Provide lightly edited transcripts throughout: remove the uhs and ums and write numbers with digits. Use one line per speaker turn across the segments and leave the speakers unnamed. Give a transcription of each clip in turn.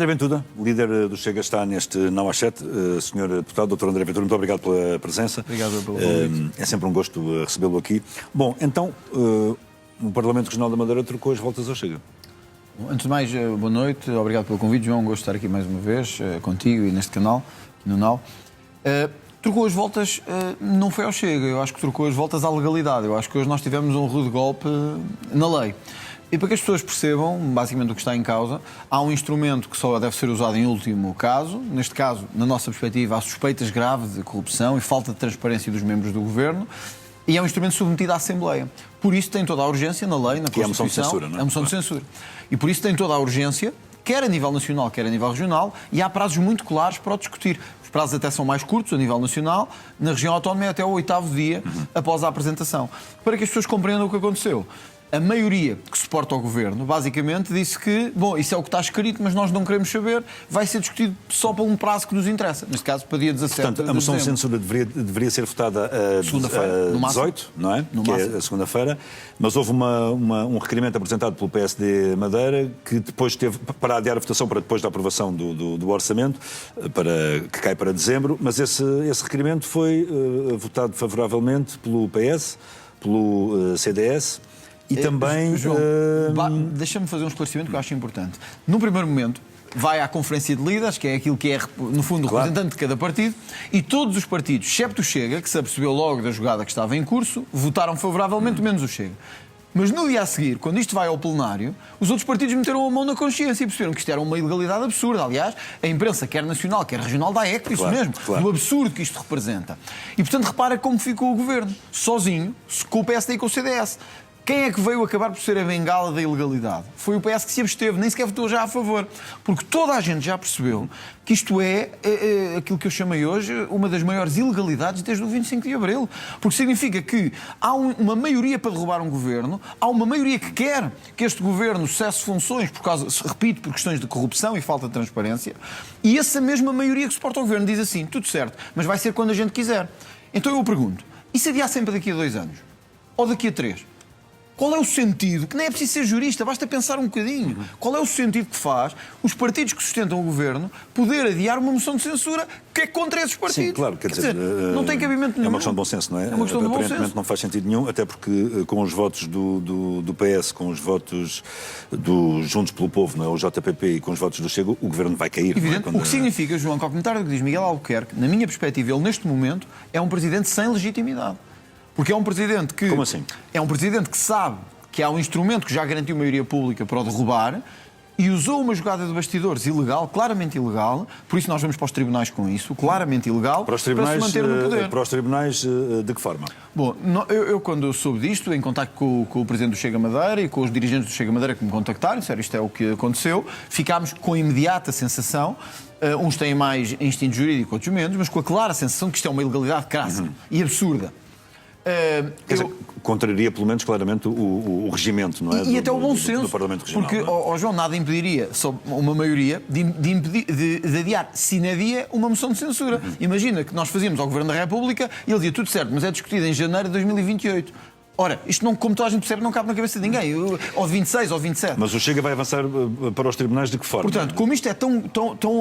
André Ventura, líder do Chega, está neste Não às 7. Senhor deputado, Dr. André Ventura, muito obrigado pela presença.
Obrigado pelo convite.
É sempre um gosto recebê-lo aqui. Bom, então, o Parlamento Regional da Madeira trocou as voltas ao Chega.
Antes de mais, boa noite, obrigado pelo convite, João. Gosto de estar aqui mais uma vez, contigo e neste canal, no NAU. Trocou as voltas, não foi ao Chega, eu acho que trocou as voltas à legalidade. Eu acho que hoje nós tivemos um rude golpe na lei. E para que as pessoas percebam, basicamente, o que está em causa, há um instrumento que só deve ser usado em último caso. Neste caso, na nossa perspectiva, há suspeitas graves de corrupção e falta de transparência dos membros do Governo. E é um instrumento submetido à Assembleia. Por isso tem toda a urgência na lei, na Constituição.
Que é a moção de censura, não é?
É a moção de censura. E por isso tem toda a urgência, quer a nível nacional, quer a nível regional, e há prazos muito claros para o discutir. Os prazos até são mais curtos a nível nacional, na região autónoma é até o 8º dia após a apresentação. Para que as pessoas compreendam o que aconteceu. A maioria que suporta o Governo, basicamente, disse que, bom, isso é o que está escrito, mas nós não queremos saber, vai ser discutido só para um prazo que nos interessa. Neste caso, para dia 17
Portanto, a moção de censura deveria ser votada a 18, não é?
No
que
máximo.
É a segunda-feira, mas houve um requerimento apresentado pelo PSD Madeira que depois teve para adiar a votação para depois da aprovação do orçamento, que cai para dezembro, mas esse requerimento foi votado favoravelmente pelo PS, pelo CDS... E também...
João, deixa-me fazer um esclarecimento que eu acho importante. No primeiro momento, vai à conferência de líderes, que é aquilo que é, no fundo, o representante de cada partido, e todos os partidos, excepto o Chega, que se apercebeu logo da jogada que estava em curso, votaram favoravelmente, menos o Chega. Mas no dia a seguir, quando isto vai ao plenário, os outros partidos meteram a mão na consciência e perceberam que isto era uma ilegalidade absurda. Aliás, a imprensa, quer nacional, quer regional, dá eco disso mesmo, do absurdo que isto representa. E, portanto, repara como ficou o Governo, sozinho, com o PSD e com o CDS. Quem é que veio acabar por ser a bengala da ilegalidade? Foi o PS que se absteve, nem sequer votou já a favor. Porque toda a gente já percebeu que isto é aquilo que eu chamei hoje uma das maiores ilegalidades desde o 25 de Abril. Porque significa que há uma maioria para derrubar um governo, há uma maioria que quer que este governo cesse funções por causa, repito, por questões de corrupção e falta de transparência, e essa mesma maioria que suporta o governo diz assim, tudo certo, mas vai ser quando a gente quiser. Então eu pergunto, e se adiar sempre daqui a 2 anos? Ou daqui a 3? Qual é o sentido, que nem é preciso ser jurista, basta pensar um bocadinho, qual é o sentido que faz os partidos que sustentam o Governo poder adiar uma moção de censura que é contra esses partidos?
Sim, claro, quer dizer,
não tem cabimento nenhum.
É uma questão de bom senso, não é?
É uma questão de bom senso.
Aparentemente não faz sentido nenhum, até porque com os votos do PS, com os votos do Juntos pelo Povo, não é? O JPP e com os votos do Chega, o Governo vai cair.
Evidente,
não é?
o que significa, João, que ao comentário que diz Miguel Albuquerque, na minha perspectiva, ele neste momento é um presidente sem legitimidade. Porque é um presidente que...
Como assim?
É um presidente que sabe que há um instrumento que já garantiu maioria pública para o derrubar e usou uma jogada de bastidores ilegal, claramente ilegal, por isso nós vamos para os tribunais com isso, claramente ilegal,
para os tribunais,
para se manter no poder.
Para os tribunais, de que forma?
Bom, eu quando soube disto, em contacto com o Presidente do Chega Madeira e com os dirigentes do Chega Madeira que me contactaram, disseram isto é o que aconteceu, ficámos com a imediata sensação, uns têm mais instinto jurídico, outros menos, mas com a clara sensação que isto é uma ilegalidade crassa e absurda.
Quer dizer, contraria pelo menos claramente o regimento, não é?
E até o bom senso,
do Parlamento Regional.
porque, João, nada impediria, só uma maioria, de adiar, sine die, uma moção de censura. Imagina que nós fazíamos ao Governo da República e ele dizia tudo certo, mas é discutido em janeiro de 2028. Ora, isto, não, como toda a gente percebe, não cabe na cabeça de ninguém. Ou de 26, ou 27.
Mas o Chega vai avançar para os tribunais de que forma?
Portanto, como isto é tão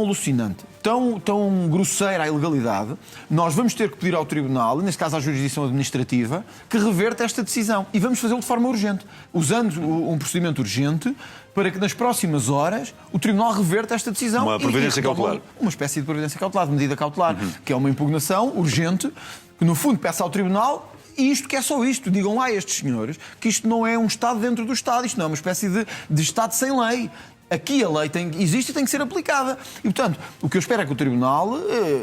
alucinante, tão grosseira a ilegalidade, nós vamos ter que pedir ao Tribunal, neste caso à jurisdição administrativa, que reverta esta decisão. E vamos fazê-lo de forma urgente, usando um procedimento urgente, para que nas próximas horas o Tribunal reverta esta decisão.
Uma providência cautelar.
Uma espécie de providência cautelar, de medida cautelar, que é uma impugnação urgente, que no fundo peça ao Tribunal. E isto que é só isto. Digam lá a estes senhores que isto não é um Estado dentro do Estado. Isto não é uma espécie de Estado sem lei. Aqui a lei existe e tem que ser aplicada. E, portanto, o que eu espero é que o Tribunal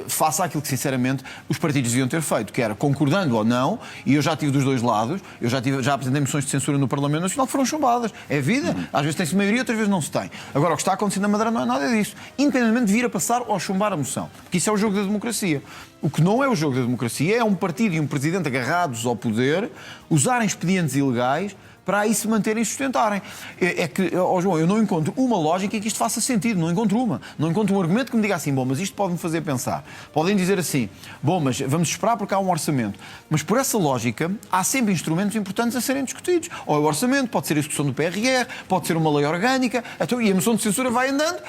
faça aquilo que, sinceramente, os partidos deviam ter feito, que era concordando ou não, e eu já tive dos dois lados, já apresentei moções de censura no Parlamento Nacional que foram chumbadas. É vida. Às vezes tem-se maioria, outras vezes não se tem. Agora, o que está acontecendo na Madeira não é nada disso. Independentemente de vir a passar ou chumbar a moção. Porque isso é o jogo da democracia. O que não é o jogo da democracia é um partido e um presidente agarrados ao poder usarem expedientes ilegais para aí se manterem e sustentarem. É que, João, eu não encontro uma lógica em que isto faça sentido, não encontro uma. Não encontro um argumento que me diga assim, bom, mas isto pode-me fazer pensar. Podem dizer assim, bom, mas vamos esperar porque há um orçamento. Mas por essa lógica, há sempre instrumentos importantes a serem discutidos. Ou é o orçamento, pode ser a discussão do PRR, pode ser uma lei orgânica, e a moção de censura vai andando.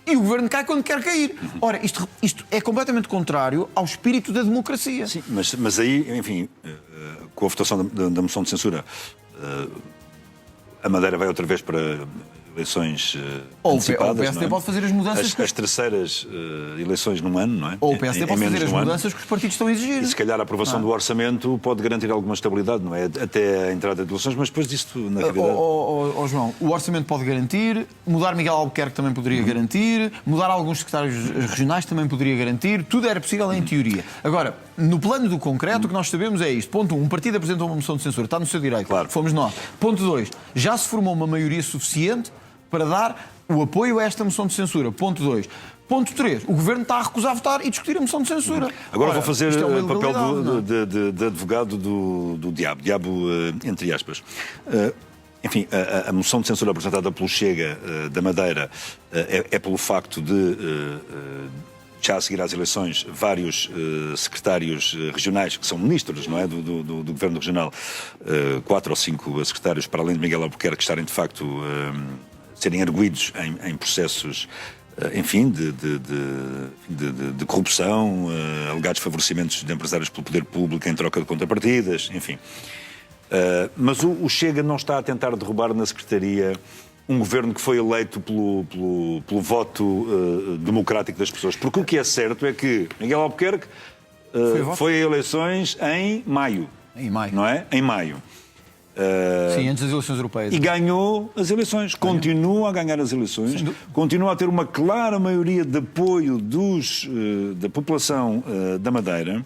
e o governo cai quando quer cair. Ora, isto é completamente contrário ao espírito da democracia.
Sim, mas aí, enfim, com a votação da moção de censura, a Madeira vai outra vez para eleições antecipadas.
Ou o PSD pode fazer as mudanças...
As terceiras eleições num ano, não é?
Ou o PSD pode fazer as mudanças que os partidos estão a exigir.
E se calhar a aprovação do orçamento pode garantir alguma estabilidade, não é? Até a entrada de eleições, mas depois disso, na realidade...
João, o orçamento pode garantir, mudar Miguel Albuquerque também poderia garantir, mudar alguns secretários regionais também poderia garantir, tudo era possível em teoria. Agora, no plano do concreto, o que nós sabemos é isto. Ponto 1, um partido apresentou uma moção de censura, está no seu direito,
claro.
Fomos nós. Ponto 2, já se formou uma maioria suficiente para dar o apoio a esta moção de censura. Ponto 2. Ponto 3. O Governo está a recusar votar e discutir a moção de censura.
Agora vou fazer o papel de advogado do diabo entre aspas. Enfim, a moção de censura apresentada pelo Chega da Madeira é pelo facto de, já a seguir às eleições, vários secretários regionais, que são ministros, não é, do Governo Regional, 4 ou 5 secretários, para além de Miguel Albuquerque, estarem de facto... serem arguidos em processos, enfim, de corrupção, alegados favorecimentos de empresários pelo poder público em troca de contrapartidas, enfim. Mas o Chega não está a tentar derrubar na Secretaria um governo que foi eleito pelo voto democrático das pessoas. Porque o que é certo é que Miguel Albuquerque foi a eleições em maio.
Em maio.
Não é? Em maio.
Sim, antes das eleições europeias.
E ganhou as eleições, continua a ganhar as eleições, continua a ter uma clara maioria de apoio da população da Madeira,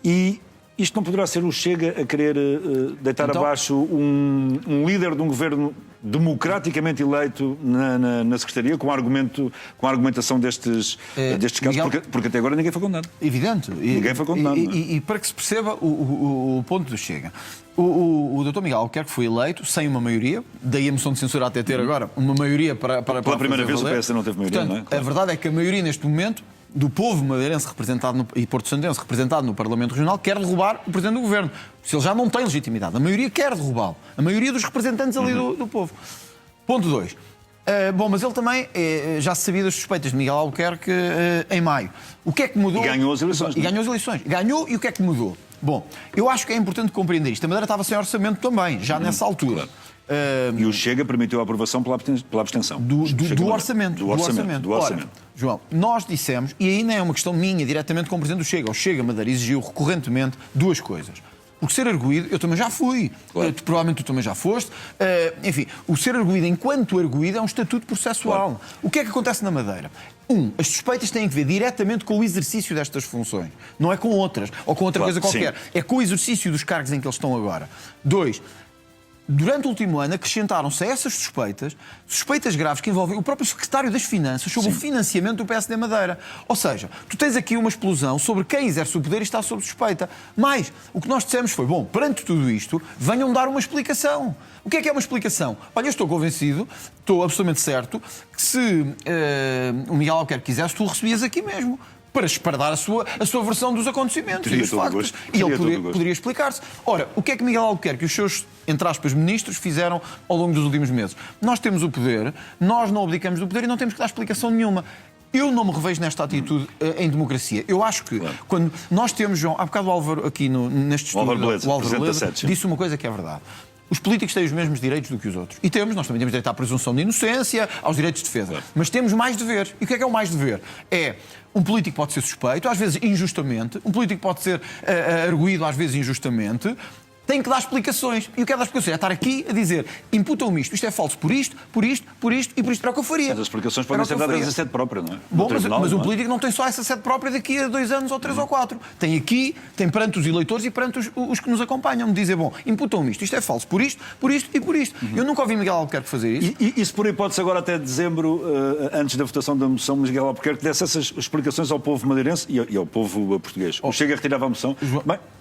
e isto não poderá ser o Chega a querer deitar abaixo um líder de um governo democraticamente eleito na Secretaria com a argumentação destes casos, Miguel, porque até agora ninguém foi condenado.
Evidente.
Ninguém foi condenado.
E para que se perceba o ponto do Chega. O Dr. Miguel Albuquerque foi eleito sem uma maioria, daí a moção de censura até ter agora uma maioria para
pela primeira vez valer. O PS não teve maioria,
portanto,
não é? Claro.
A verdade é que a maioria neste momento do povo madeirense representado e porto-santense representado no Parlamento Regional quer derrubar o Presidente do Governo. Se ele já não tem legitimidade, a maioria quer derrubá-lo. A maioria dos representantes ali do povo. Ponto 2. Bom, mas ele também já se sabia das suspeitas de Miguel Albuquerque em maio. O que é que mudou?
E ganhou as eleições.
Ganhou, e o que é que mudou? Bom, eu acho que é importante compreender isto. A Madeira estava sem orçamento também, já nessa altura.
Claro. E o Chega permitiu a aprovação pela abstenção.
Do orçamento. Ora, João, nós dissemos, e aí não é uma questão minha diretamente com o Presidente do Chega, o Chega Madeira exigiu recorrentemente duas coisas. Porque ser arguído, eu também já fui, claro. Provavelmente tu também já foste, enfim, o ser arguído enquanto arguído é um estatuto processual. Claro. O que é que acontece na Madeira? As suspeitas têm que ver diretamente com o exercício destas funções, não é com outras, ou com outra coisa qualquer. Sim. É com o exercício dos cargos em que eles estão agora. 2. Durante o último ano acrescentaram-se a essas suspeitas graves que envolvem o próprio secretário das Finanças sobre o financiamento do PSD Madeira. Ou seja, tu tens aqui uma explosão sobre quem exerce o poder e está sob suspeita. Mas o que nós dissemos foi, bom, perante tudo isto, venham dar uma explicação. O que é uma explicação? Olha, eu estou convencido, estou absolutamente certo, que se o Miguel Albuquerque quisesse, tu o recebias aqui mesmo. Para dar a sua versão dos acontecimentos e dos factos. E ele poderia explicar-se. Ora, o que é que Miguel Albuquerque e os seus, entre aspas, ministros fizeram ao longo dos últimos meses? Nós temos o poder, nós não abdicamos do poder e não temos que dar explicação nenhuma. Eu não me revejo nesta atitude em democracia. Eu acho que quando nós temos, João, há bocado o Álvaro aqui neste estudo, o Álvaro Beleza disse uma coisa que é verdade. Os políticos têm os mesmos direitos do que os outros. E nós também temos direito à presunção de inocência, aos direitos de defesa. Claro. Mas temos mais deveres. E o que é o mais dever? Um político pode ser suspeito, às vezes injustamente. Um político pode ser arguído, às vezes injustamente. Tem que dar explicações. E o que é dar explicações? É estar aqui a dizer, imputam-me isto é falso por isto e por isto era o que eu faria.
Mas as explicações podem ser dadas a sede própria, não é?
Bom, mas o político não tem só essa sede própria daqui a 2 anos ou 3 ou 4. Tem perante os eleitores e perante os que nos acompanham, de dizer, bom, imputam-me isto é falso por isto e por isto. Eu nunca ouvi Miguel Albuquerque fazer isso.
E se por hipótese agora até dezembro, antes da votação da moção, Miguel Albuquerque desse essas explicações ao povo madeirense e ao povo português? O Chega retirava a moção?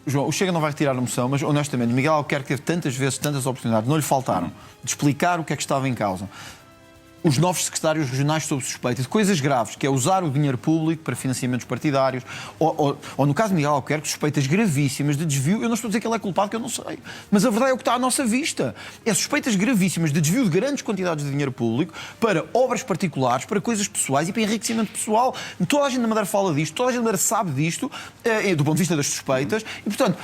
João, o Chega não vai retirar a moção, mas honestamente, Miguel Albuquerque teve tantas vezes, tantas oportunidades, não lhe faltaram, de explicar o que é que estava em causa. os novos secretários regionais sob suspeita de coisas graves, que é usar o dinheiro público para financiamentos partidários, ou no caso de Miguel Albuquerque, suspeitas gravíssimas de desvio. Eu não estou a dizer que ele é culpado, que eu não sei. Mas a verdade é o que está à nossa vista. É suspeitas gravíssimas de desvio de grandes quantidades de dinheiro público para obras particulares, para coisas pessoais e para enriquecimento pessoal. Toda a gente na Madeira fala disto, toda a gente na Madeira sabe disto, do ponto de vista das suspeitas, e, portanto,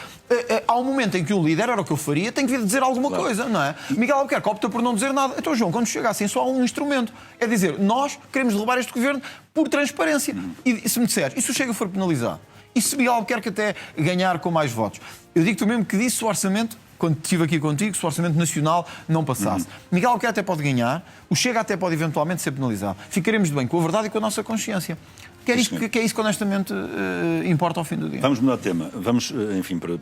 há um momento em que o líder, era o que eu faria, tem que vir dizer alguma coisa, não é? Miguel Albuquerque opta por não dizer nada. Então, João, quando chega assim, só há um instrumento. É dizer, nós queremos derrubar este governo por transparência. E se me disseres, e se o Chega for penalizado? E se Miguel Albuquerque até ganhar com mais votos? Eu digo-te mesmo que disse o orçamento, quando estive aqui contigo, se o orçamento nacional não passasse. Miguel Albuquerque até pode ganhar, o Chega até pode eventualmente ser penalizado. Ficaremos de bem com a verdade e com a nossa consciência. Que é isso que honestamente importa ao fim do dia.
Vamos mudar de tema. Vamos, enfim, para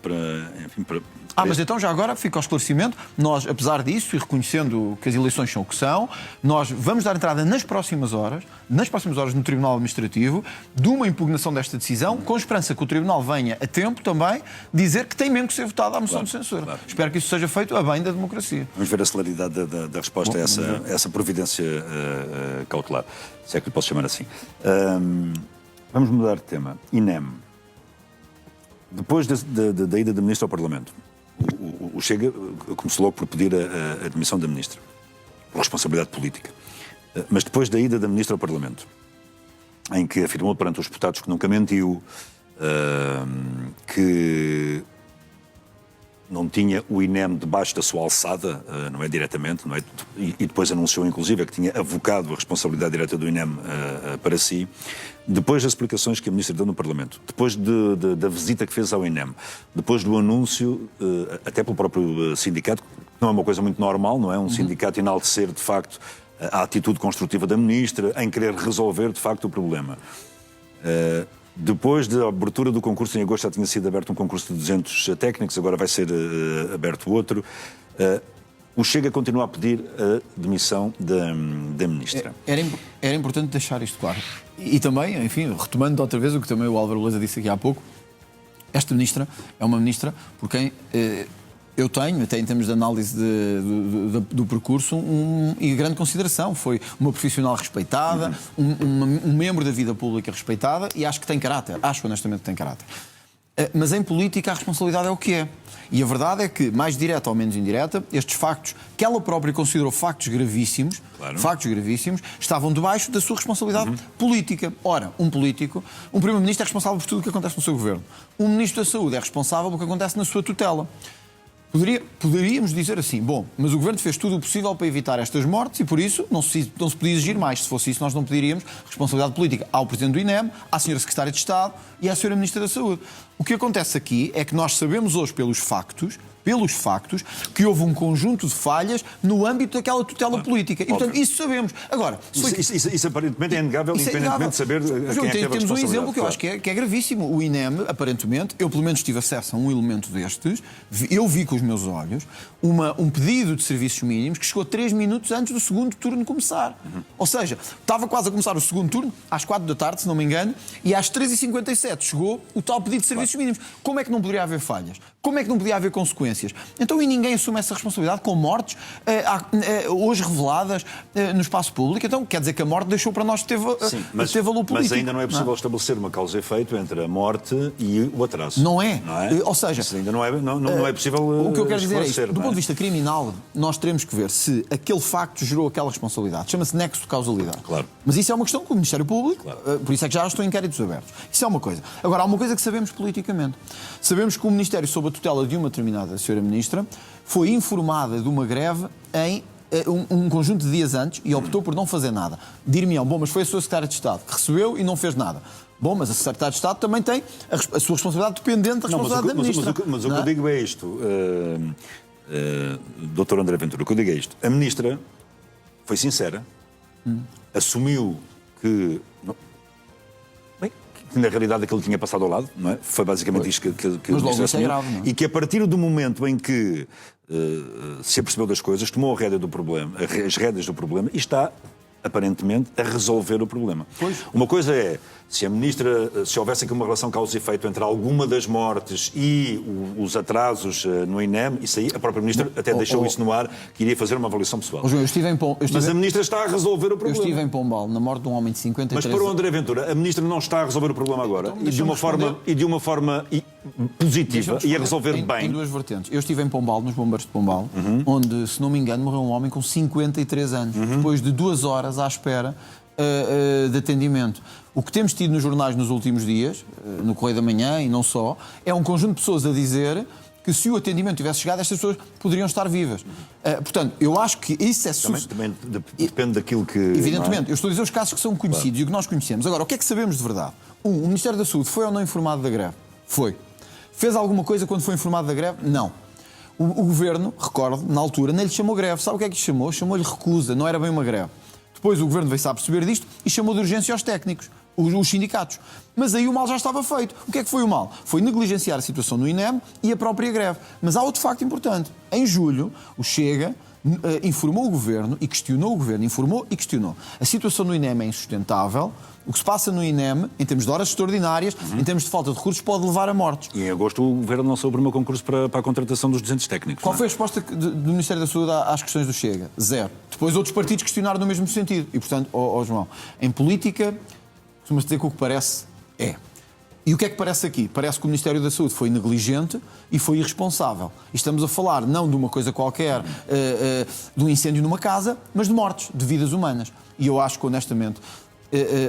mas então já agora fica o esclarecimento. Nós, apesar disso, e reconhecendo que as eleições são o que são, nós vamos dar entrada nas próximas horas no Tribunal Administrativo, de uma impugnação desta decisão, com esperança que o Tribunal venha a tempo também dizer que tem mesmo que ser votada a moção de censura. Claro. Espero que isso seja feito a bem da democracia.
Vamos ver a celeridade da resposta a essa providência cautelar, se é que lhe posso chamar assim. Vamos mudar de tema. INEM. Depois da ida da Ministra ao Parlamento, o Chega começou logo por pedir a demissão da Ministra, por responsabilidade política. Mas depois da ida da Ministra ao Parlamento, em que afirmou perante os deputados que nunca mentiu, que não tinha o INEM debaixo da sua alçada, não é diretamente, não é? E depois anunciou, inclusive, que tinha avocado a responsabilidade direta do INEM para si. Depois das explicações que a Ministra deu no Parlamento, depois da visita que fez ao INEM, depois do anúncio, até pelo próprio sindicato, que não é uma coisa muito normal, não é? Um sindicato enaltecer, de facto, a atitude construtiva da Ministra, em querer resolver, de facto, o problema. Depois da abertura do concurso, em agosto já tinha sido aberto um concurso de 200 técnicos, agora vai ser aberto outro. O Chega continua a pedir a demissão da Ministra.
Era importante deixar isto claro. E também, enfim, retomando outra vez o que também o Álvaro Leza disse aqui há pouco, esta Ministra é uma Ministra por quem eu tenho, até em termos de análise do percurso, e grande consideração. Foi uma profissional respeitada, um membro da vida pública respeitada, e acho que tem caráter. Acho honestamente que tem caráter. Mas em política a responsabilidade é o que é. E a verdade é que, mais direta ou menos indireta, estes factos, que ela própria considerou factos gravíssimos, estavam debaixo da sua responsabilidade política. Ora, um primeiro-ministro é responsável por tudo o que acontece no seu governo. Um ministro da Saúde é responsável pelo que acontece na sua tutela. Poderíamos dizer assim, bom, mas o Governo fez tudo o possível para evitar estas mortes e por isso não se podia exigir mais. Se fosse isso, nós não pediríamos responsabilidade política ao Presidente do INEM, à Sra. Secretária de Estado e à Sra. Ministra da Saúde. O que acontece aqui é que nós sabemos hoje pelos factos, que houve um conjunto de falhas no âmbito daquela tutela política. E, portanto, isso sabemos. Agora,
isso aparentemente é inegável, independentemente de saber quem é que teve a responsabilidade.
Temos um exemplo que eu acho que é gravíssimo. O INEM, aparentemente, eu pelo menos tive acesso a um elemento destes, eu vi com os meus olhos um pedido de serviços mínimos que chegou 3 minutos antes do segundo turno começar. Ou seja, estava quase a começar o segundo turno, às 4 da tarde, se não me engano, e às 3h57 chegou o tal pedido de serviços mínimos. Como é que não poderia haver falhas? Como é que não podia haver consequências? Então, e ninguém assume essa responsabilidade com mortes hoje reveladas no espaço público? Então, quer dizer que a morte deixou para nós ter valor político.
Mas ainda não é possível estabelecer uma causa e efeito entre a morte e o atraso.
Não é? Ou seja,
isso ainda não é possível.
O que eu quero dizer é isto. Do ponto de vista criminal, nós teremos que ver se aquele facto gerou aquela responsabilidade. Chama-se nexo de causalidade. Claro. Mas isso é uma questão com o Ministério Público, por isso é que já estão inquéritos abertos. Isso é uma coisa. Agora, há uma coisa que sabemos politicamente. Sabemos que o Ministério, sob a tutela de uma determinada Sra. Ministra, foi informada de uma greve em um conjunto de dias antes e optou por não fazer nada. Dir-me-ão, bom, mas foi a sua Secretária de Estado que recebeu e não fez nada. Bom, mas a Secretária de Estado também tem a sua responsabilidade dependente da responsabilidade da Ministra.
Mas o que eu digo é isto, Dr. André Ventura, o que eu digo é isto. A Ministra foi sincera, assumiu que na realidade aquilo tinha passado ao lado, não é? Foi basicamente isto que
mas logo isso é grave, não é?
E que a partir do momento em que se apercebeu das coisas, tomou a rédea do problema, as rédeas do problema e está aparentemente, a resolver o problema.
Pois.
Uma coisa é, se a ministra, se houvesse aqui uma relação causa e efeito entre alguma das mortes e os atrasos no INEM, isso aí, a própria ministra até deixou isso no ar, que iria fazer uma avaliação pessoal.
João,
Mas a ministra está a resolver o problema.
Eu estive em Pombal, na morte de um homem de 53
Mas para o André Ventura, a ministra não está a resolver o problema agora,
Então,
e de uma forma positiva, e a resolver bem.
Em duas vertentes. Eu estive em Pombal, nos bombeiros de Pombal, onde, se não me engano, morreu um homem com 53 anos, depois de 2 horas à espera de atendimento. O que temos tido nos jornais nos últimos dias, no Correio da Manhã e não só, é um conjunto de pessoas a dizer que se o atendimento tivesse chegado, estas pessoas poderiam estar vivas. Portanto, eu acho que isso é...
Também depende daquilo que...
Evidentemente, eu estou a dizer os casos que são conhecidos e o que nós conhecemos. Agora, o que é que sabemos de verdade? O Ministério da Saúde foi ou não informado da greve? Foi. Fez alguma coisa quando foi informado da greve? Não. O Governo, recordo, na altura, nem lhe chamou greve. Sabe o que é que lhe chamou? Chamou-lhe recusa, não era bem uma greve. Depois o Governo veio-se a perceber disto e chamou de urgência aos técnicos, os sindicatos. Mas aí o mal já estava feito. O que é que foi o mal? Foi negligenciar a situação no INEM e a própria greve. Mas há outro facto importante. Em julho, o Chega informou o Governo e questionou o Governo. Informou e questionou. A situação no INEM é insustentável. O que se passa no INEM, em termos de horas extraordinárias, em termos de falta de recursos, pode levar a mortes.
E em agosto o Governo lançou o primeiro concurso para a contratação dos 200 técnicos.
Qual foi a resposta do Ministério da Saúde às questões do Chega? Zero. Depois outros partidos questionaram no mesmo sentido. E, portanto, João, em política, costuma-se dizer que o que parece é. E o que é que parece aqui? Parece que o Ministério da Saúde foi negligente e foi irresponsável. E estamos a falar não de uma coisa qualquer, de um incêndio numa casa, mas de mortes, de vidas humanas. E eu acho que, honestamente,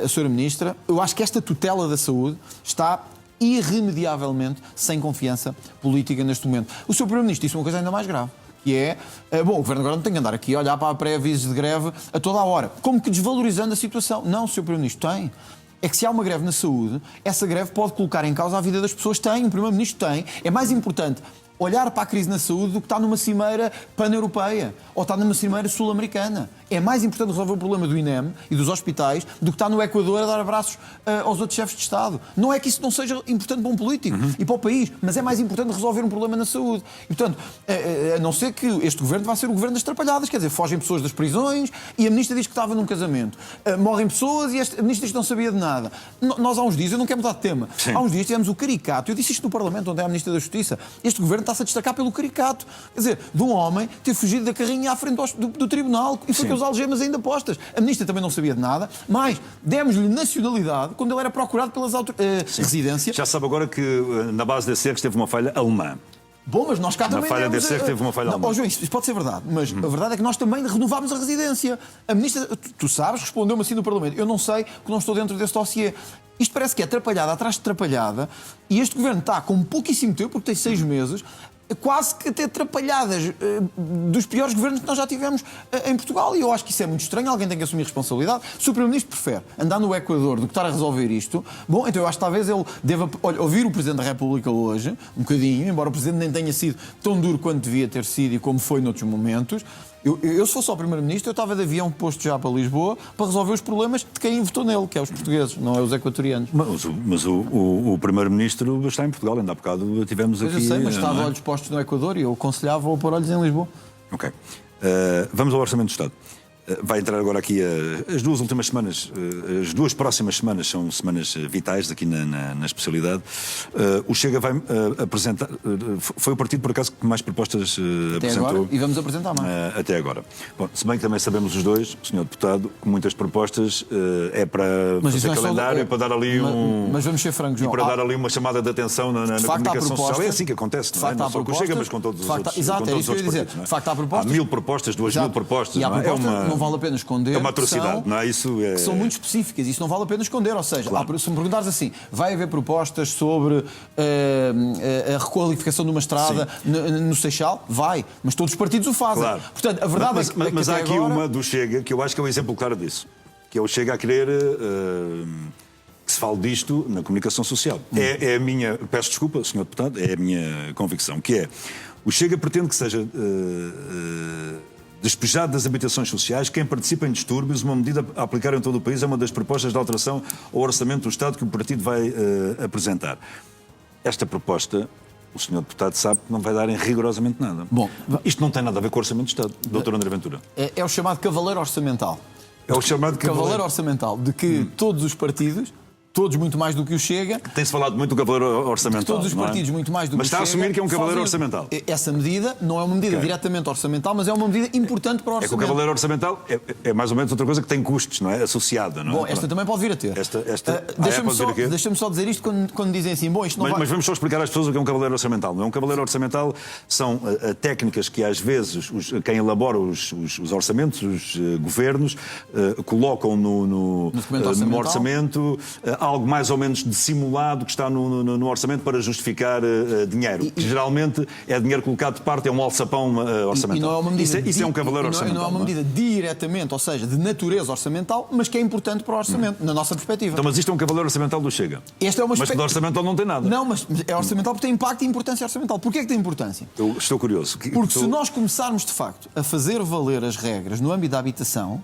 a Sra. Ministra, eu acho que esta tutela da saúde está irremediavelmente sem confiança política neste momento. O Sr. Primeiro-Ministro disse uma coisa ainda mais grave, que é, bom, o Governo agora não tem que andar aqui a olhar para a pré-avisos de greve a toda a hora, como que desvalorizando a situação. Não, o Sr. Primeiro-Ministro tem. É que se há uma greve na saúde, essa greve pode colocar em causa a vida das pessoas. Tem, o Primeiro-Ministro tem. É mais importante olhar para a crise na saúde do que está numa cimeira pan-europeia ou está numa cimeira sul-americana. É mais importante resolver o problema do INEM e dos hospitais do que estar no Equador a dar abraços aos outros chefes de Estado. Não é que isso não seja importante para um político e para o país, mas é mais importante resolver um problema na saúde. E, portanto, a não ser que este governo vá ser o governo das trapalhadas, quer dizer, fogem pessoas das prisões e a ministra diz que estava num casamento. Morrem pessoas e a ministra diz que não sabia de nada. Nós há uns dias, eu não quero mudar de tema, há uns dias tivemos o caricato, eu disse isto no Parlamento, onde é a Ministra da Justiça, este governo está-se a destacar pelo caricato. Quer dizer, de um homem ter fugido da carrinha à frente do tribunal e foi com as algemas ainda postas. A ministra também não sabia de nada, mas demos-lhe nacionalidade quando ele era procurado pelas residências.
Já sabe agora que na base desse erro esteve uma falha alemã.
Bom, mas nós cá também...
Na falha desse erro teve uma falha alemã.
João, isso pode ser verdade, mas a verdade é que nós também renovámos a residência. A ministra, tu sabes, respondeu-me assim no Parlamento. Eu não sei, porque não estou dentro desse dossiê. Isto parece que é atrapalhada atrás de atrapalhada e este governo está com pouquíssimo tempo, porque tem 6 meses, quase que até atrapalhadas dos piores governos que nós já tivemos em Portugal. E eu acho que isso é muito estranho, alguém tem que assumir responsabilidade. Se o Primeiro-Ministro prefere andar no Equador do que estar a resolver isto, bom, então eu acho que talvez ele deva ouvir o Presidente da República hoje, um bocadinho, embora o Presidente nem tenha sido tão duro quanto devia ter sido e como foi noutros momentos. Eu se fosse só o Primeiro-Ministro, eu estava de avião posto já para Lisboa para resolver os problemas de quem votou nele, que é os portugueses, não é os equatorianos.
Mas o Primeiro-Ministro está em Portugal, ainda há bocado tivemos
pois
aqui...
eu sei, mas está de olhos postos no Equador e eu aconselhava-o a pôr olhos em Lisboa.
Ok. Vamos ao Orçamento do Estado. Vai entrar agora aqui as 2 últimas semanas, as 2 próximas semanas são semanas vitais aqui na especialidade. O Chega vai apresentar, foi o partido por acaso que mais propostas apresentou.
Agora, e vamos apresentar mais.
Até agora. Bom, se bem que também sabemos os dois, o Sr. Deputado, que muitas propostas é para fazer calendário, é para dar ali
Mas vamos ser francos, João.
E para dar ali uma chamada de atenção na comunicação social. É assim que acontece, não é? Não só com o Chega, mas com todos os outros.
Exato, é isso que eu ia dizer. De facto, há propostas.
Há 1000 propostas, 2000 propostas.
E há propostas, não vale a pena esconder.
É uma atrocidade, não é? Isso é...
que são muito específicas, isso não vale a pena esconder. Ou seja,
claro.
Se me perguntares assim, vai haver propostas sobre a requalificação de uma estrada no Seixal? Vai, mas todos os partidos o fazem.
Claro.
Portanto, a verdade é que
mas há aqui
agora...
uma do Chega que eu acho que é um exemplo claro disso, que é o Chega a querer que se fale disto na comunicação social. É a minha, peço desculpa, Sr. Deputado, é a minha convicção, que é o Chega pretende que seja despejado das habitações sociais quem participa em distúrbios, uma medida a aplicar em todo o país, é uma das propostas de alteração ao Orçamento do Estado que o partido vai apresentar. Esta proposta, o Sr. Deputado sabe que não vai dar em rigorosamente nada.
Bom,
isto não tem nada a ver com o Orçamento do Estado, Dr. André Ventura.
É o chamado cavaleiro orçamental.
É o chamado
cavaleiro orçamental, de que todos os partidos, todos muito mais do que o Chega...
Tem-se falado muito do cavaleiro orçamental.
Todos os partidos muito mais do que o Chega...
Mas está a assumir que é um cavaleiro orçamental.
Essa medida não é uma medida diretamente orçamental, mas é uma medida importante para o orçamento.
É que o cavaleiro orçamental é mais ou menos outra coisa que tem custos, não é? Associada, não é?
Bom, esta também pode vir a ter. Deixa-me só dizer isto quando dizem assim, bom, isto não vai...
Mas vamos só explicar às pessoas o que é um cavaleiro orçamental. Não é? Um cavaleiro orçamental são técnicas que às vezes quem elabora os orçamentos, os governos, colocam no orçamento algo mais ou menos dissimulado que está no orçamento para justificar dinheiro. Que geralmente é dinheiro colocado de parte, é um alçapão orçamental.
E não é uma medida
isso é um cavaleiro orçamental.
Não é uma medida diretamente, ou seja, de natureza orçamental, mas que é importante para o orçamento, na nossa perspectiva.
Então, mas isto é um cavaleiro orçamental do Chega.
Mas
que do orçamental não tem nada.
Não, mas é orçamental porque tem impacto e importância orçamental. Porquê é que tem importância?
Eu estou curioso.
Porque se nós começarmos, de facto, a fazer valer as regras no âmbito da habitação...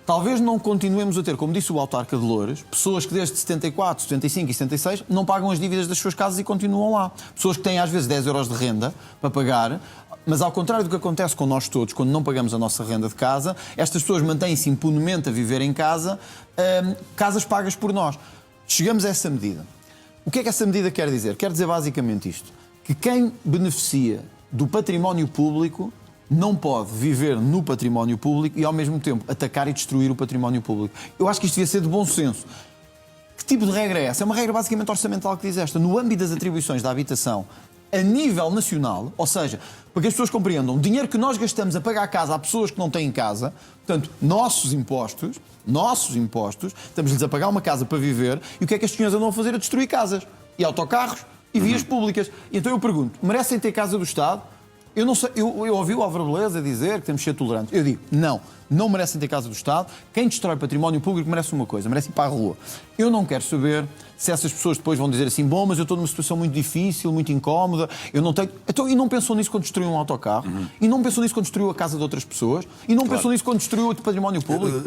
Talvez não continuemos a ter, como disse o autarca de Loures, pessoas que desde 74, 75 e 76 não pagam as dívidas das suas casas e continuam lá. Pessoas que têm às vezes 10 euros de renda para pagar, mas ao contrário do que acontece com nós todos, quando não pagamos a nossa renda de casa, estas pessoas mantêm-se impunemente a viver em casa, casas pagas por nós. Chegamos a essa medida. O que é que essa medida quer dizer? Quer dizer basicamente isto, que quem beneficia do património público não pode viver no património público e, ao mesmo tempo, atacar e destruir o património público. Eu acho que isto devia ser de bom senso. Que tipo de regra é essa? É uma regra basicamente orçamental que diz esta. No âmbito das atribuições da habitação, a nível nacional, ou seja, para que as pessoas compreendam, o dinheiro que nós gastamos a pagar a casa a pessoas que não têm casa, portanto, nossos impostos, estamos-lhes a pagar uma casa para viver, e o que é que as senhoras andam a fazer? A destruir casas, e autocarros, e vias públicas. E então eu pergunto, merecem ter casa do Estado? Eu não sei, eu ouvi o Álvaro Beleza dizer que temos de ser tolerantes. Eu digo, não merecem ter casa do Estado. Quem destrói património público merece uma coisa, merece ir para a rua. Eu não quero saber se essas pessoas depois vão dizer assim, bom, mas eu estou numa situação muito difícil, muito incómoda, eu não tenho... Então, e não pensou nisso quando destruiu um autocarro? E não pensou nisso quando destruiu a casa de outras pessoas? E não pensou nisso quando destruiu o património público?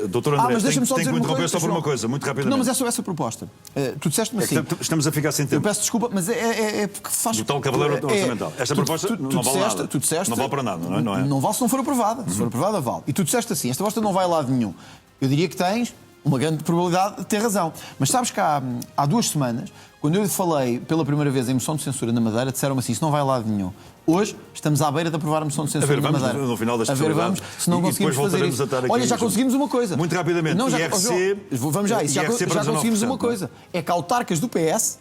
Doutor André,
mas deixa-me só
tem que
dizer
me interromper só por uma coisa, muito rapidamente.
Não, mas é sobre essa proposta. Tu disseste-me assim...
Estamos a ficar sem tempo.
Eu peço desculpa, mas é porque faz...
Do tal cavaleiro orçamental. Esta proposta não vale nada. Não vale para nada, não é?
Não vale se não for aprovada. Se for aprovada, vale. E tu disseste assim, esta proposta não vai a lado nenhum. Eu diria que tens uma grande probabilidade de ter razão. Mas sabes que há 2 semanas, quando eu falei pela primeira vez em moção de censura na Madeira, disseram-me assim, isso não vai a lado nenhum. Hoje estamos à beira de aprovar a moção de censura na Madeira.
No final da
vamos, se não conseguimos fazer isso. Olha, já conseguimos uma coisa.
Muito rapidamente.
Não,
IRC,
vamos já, já conseguimos uma coisa. É que autarcas do PS,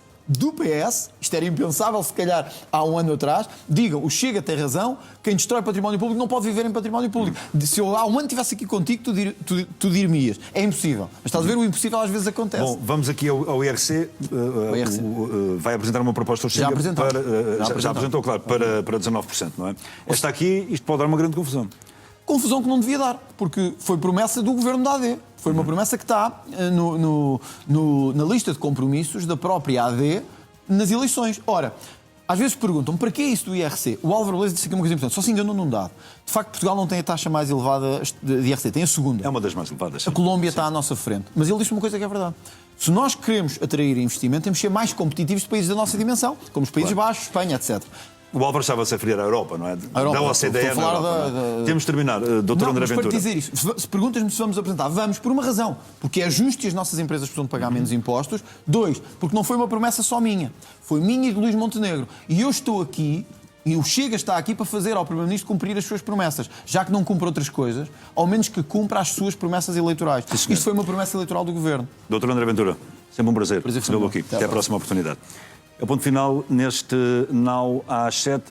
isto era impensável se calhar há um ano atrás, digam, o Chega tem razão, quem destrói património público não pode viver em património público. Se eu há um ano estivesse aqui contigo, tu dir-me-ias. É impossível. Mas estás a ver, o impossível às vezes acontece.
Bom, vamos aqui ao IRC. Vai apresentar uma proposta ao Chega. Já apresentou, claro, para 19%, não é? Esta aqui, isto pode dar uma grande confusão.
Confusão que não devia dar, porque foi promessa do governo da AD. Foi uma promessa que está na lista de compromissos da própria AD nas eleições. Ora, às vezes perguntam, para que é isso do IRC? O Álvaro Beleza disse aqui uma coisa importante, só se enganou num dado. De facto, Portugal não tem a taxa mais elevada de IRC, tem a segunda.
É uma das mais elevadas.
A Colômbia está à nossa frente. Mas ele disse uma coisa que é verdade. Se nós queremos atrair investimento, temos que ser mais competitivos de países da nossa dimensão, como os Países Baixos, Espanha, etc.
O Álvaro estava-se a referir à Europa, não é?
A Europa,
da OCDE na Europa. Temos de terminar, doutor André Ventura.
Para dizer isso, se perguntas-me se vamos apresentar, vamos por uma razão. Porque é justo e as nossas empresas precisam de pagar menos impostos. 2, porque não foi uma promessa só minha. Foi minha e de Luís Montenegro. E eu estou aqui, e o Chega está aqui para fazer ao Primeiro-Ministro cumprir as suas promessas. Já que não cumpre outras coisas, ao menos que cumpra as suas promessas eleitorais. Isto foi uma promessa eleitoral do Governo.
Doutor André Ventura, sempre um prazer recebê-lo aqui. Até à próxima oportunidade. É o ponto final neste Now às 7.